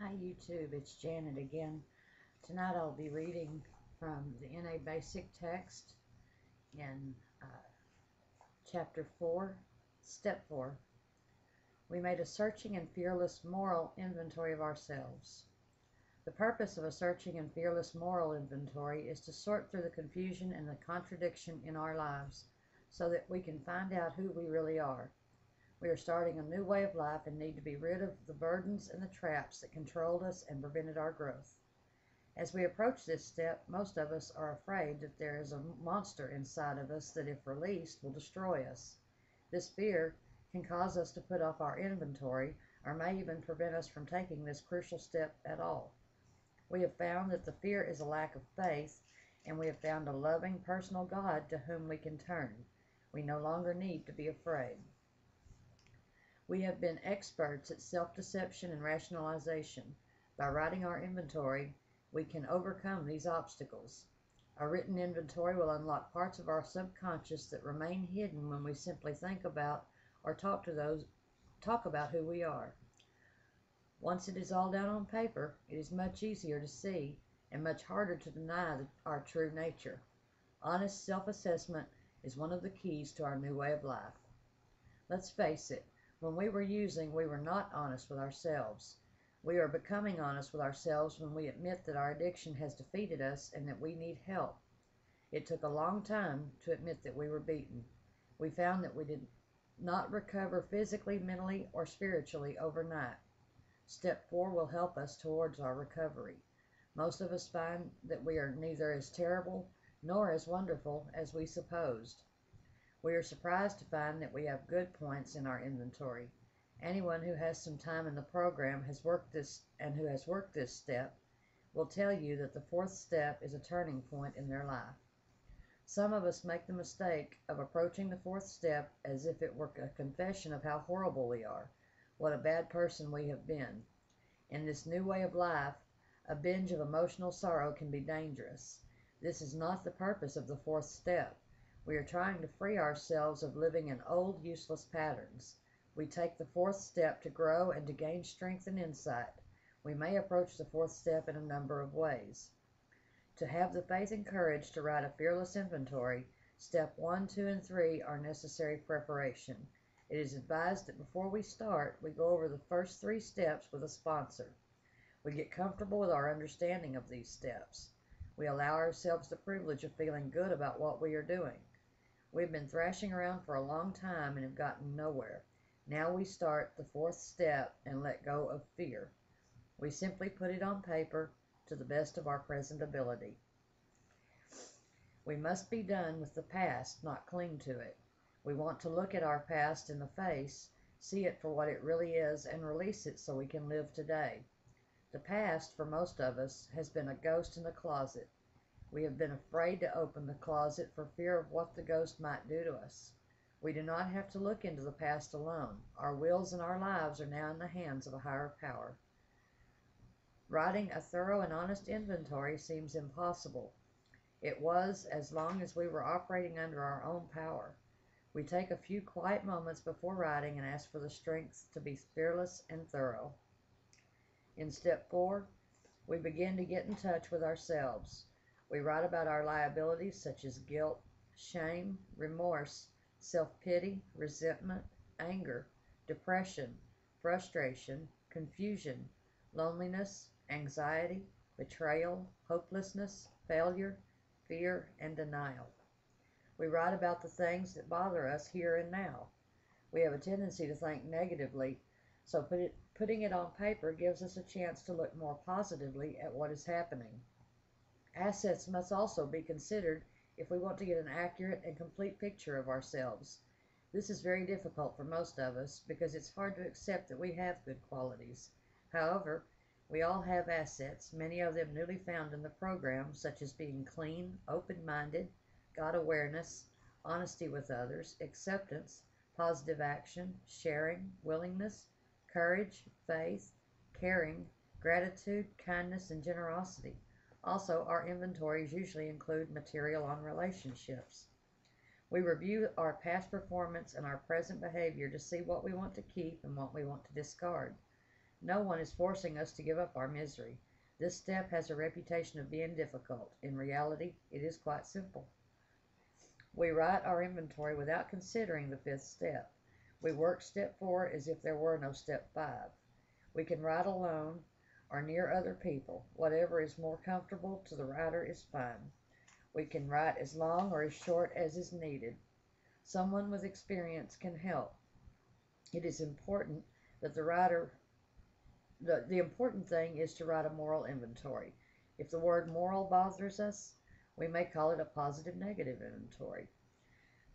Hi YouTube, it's Janet again. Tonight I'll be reading from the NA Basic text in Chapter 4, Step 4. We made a searching and fearless moral inventory of ourselves. The purpose of a searching and fearless moral inventory is to sort through the confusion and the contradiction in our lives so that we can find out who we really are. We are starting a new way of life and need to be rid of the burdens and the traps that controlled us and prevented our growth. As we approach this step, most of us are afraid that there is a monster inside of us that, if released, will destroy us. This fear can cause us to put off our inventory or may even prevent us from taking this crucial step at all. We have found that the fear is a lack of faith, and we have found a loving, personal God to whom we can turn. We no longer need to be afraid. We have been experts at self-deception and rationalization. By writing our inventory, we can overcome these obstacles. A written inventory will unlock parts of our subconscious that remain hidden when we simply think about or talk about who we are. Once it is all down on paper, it is much easier to see and much harder to deny our true nature. Honest self-assessment is one of the keys to our new way of life. Let's face it, when we were not honest with ourselves. We are becoming honest with ourselves when we admit that our addiction has defeated us and that we need help. It took a long time to admit that we were beaten. We found that we did not recover physically, mentally, or spiritually overnight. Step 4 will help us towards our recovery. Most of us find that we are neither as terrible nor as wonderful as we supposed. We are surprised to find that we have good points in our inventory. Anyone who has some time in the program who has worked this step will tell you that the fourth step is a turning point in their life. Some of us make the mistake of approaching the fourth step as if it were a confession of how horrible we are, what a bad person we have been. In this new way of life, a binge of emotional sorrow can be dangerous. This is not the purpose of the fourth step. We are trying to free ourselves of living in old, useless patterns. We take the fourth step to grow and to gain strength and insight. We may approach the fourth step in a number of ways. To have the faith and courage to write a fearless inventory, step 1, 2, and 3 are necessary preparation. It is advised that before we start, we go over the first 3 steps with a sponsor. We get comfortable with our understanding of these steps. We allow ourselves the privilege of feeling good about what we are doing. We've been thrashing around for a long time and have gotten nowhere. Now we start the fourth step and let go of fear. We simply put it on paper to the best of our present ability. We must be done with the past, not cling to it. We want to look at our past in the face, see it for what it really is, and release it so we can live today. The past, for most of us, has been a ghost in the closet. We have been afraid to open the closet for fear of what the ghost might do to us. We do not have to look into the past alone. Our wills and our lives are now in the hands of a higher power. Writing a thorough and honest inventory seems impossible. It was as long as we were operating under our own power. We take a few quiet moments before writing and ask for the strength to be fearless and thorough. In step 4, we begin to get in touch with ourselves. We write about our liabilities such as guilt, shame, remorse, self-pity, resentment, anger, depression, frustration, confusion, loneliness, anxiety, betrayal, hopelessness, failure, fear, and denial. We write about the things that bother us here and now. We have a tendency to think negatively, so putting it on paper gives us a chance to look more positively at what is happening. Assets must also be considered if we want to get an accurate and complete picture of ourselves. This is very difficult for most of us because it's hard to accept that we have good qualities. However, we all have assets, many of them newly found in the program, such as being clean, open-minded, God awareness, honesty with others, acceptance, positive action, sharing, willingness, courage, faith, caring, gratitude, kindness, and generosity. Also, our inventories usually include material on relationships. We review our past performance and our present behavior to see what we want to keep and what we want to discard. No one is forcing us to give up our misery. This step has a reputation of being difficult. In reality, it is quite simple. We write our inventory without considering the fifth step. We work step 4 as if there were no step 5. We can write alone or near other people. Whatever is more comfortable to the writer is fine. We can write as long or as short as is needed. Someone with experience can help. It is important that the important thing is to write a moral inventory. If the word moral bothers us, we may call it a positive negative inventory.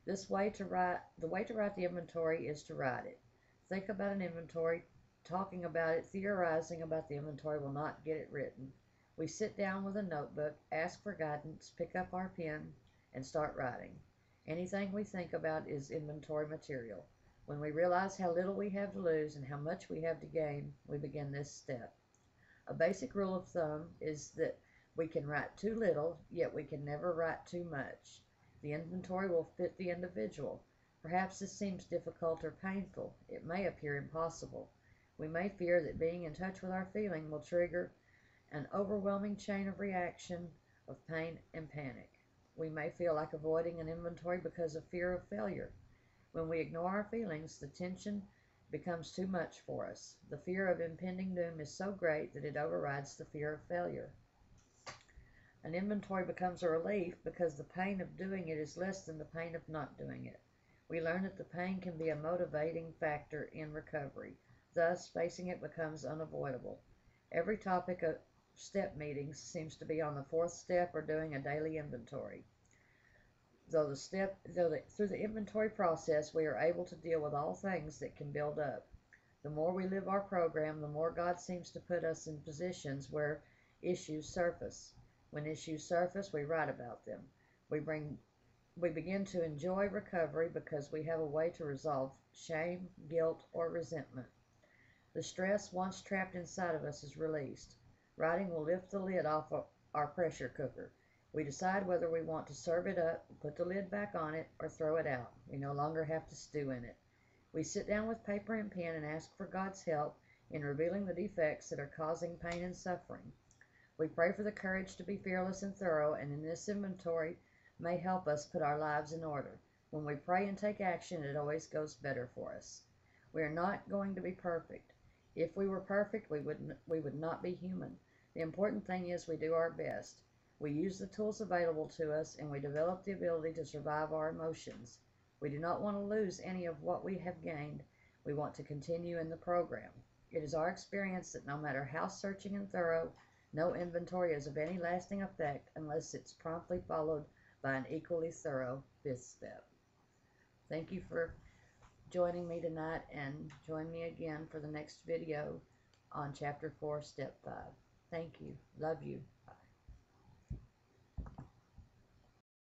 The way to write the inventory is to write it. Think about an inventory. Talking about it, theorizing about the inventory will not get it written. We sit down with a notebook, ask for guidance, pick up our pen, and start writing. Anything we think about is inventory material. When we realize how little we have to lose and how much we have to gain, we begin this step. A basic rule of thumb is that we can write too little, yet we can never write too much. The inventory will fit the individual. Perhaps this seems difficult or painful. It may appear impossible. We may fear that being in touch with our feeling will trigger an overwhelming chain of reaction of pain and panic. We may feel like avoiding an inventory because of fear of failure. When we ignore our feelings, the tension becomes too much for us. The fear of impending doom is so great that it overrides the fear of failure. An inventory becomes a relief because the pain of doing it is less than the pain of not doing it. We learn that the pain can be a motivating factor in recovery. Thus, facing it becomes unavoidable. Every topic of step meetings seems to be on the 4th step or doing a daily inventory. Through the inventory process, we are able to deal with all things that can build up. The more we live our program, the more God seems to put us in positions where issues surface. When issues surface, we write about them. We begin to enjoy recovery because we have a way to resolve shame, guilt, or resentment. The stress once trapped inside of us is released. Writing will lift the lid off our pressure cooker. We decide whether we want to serve it up, put the lid back on it, or throw it out. We no longer have to stew in it. We sit down with paper and pen and ask for God's help in revealing the defects that are causing pain and suffering. We pray for the courage to be fearless and thorough, and in this inventory may help us put our lives in order. When we pray and take action, it always goes better for us. We are not going to be perfect. If we were perfect, we would not be human. The important thing is we do our best. We use the tools available to us, and we develop the ability to survive our emotions. We do not want to lose any of what we have gained. We want to continue in the program. It is our experience that no matter how searching and thorough, no inventory is of any lasting effect unless it's promptly followed by an equally thorough 5th step. Thank you for joining me tonight, and join me again for the next video on Chapter 4, Step 5. Thank you. Love you. Bye.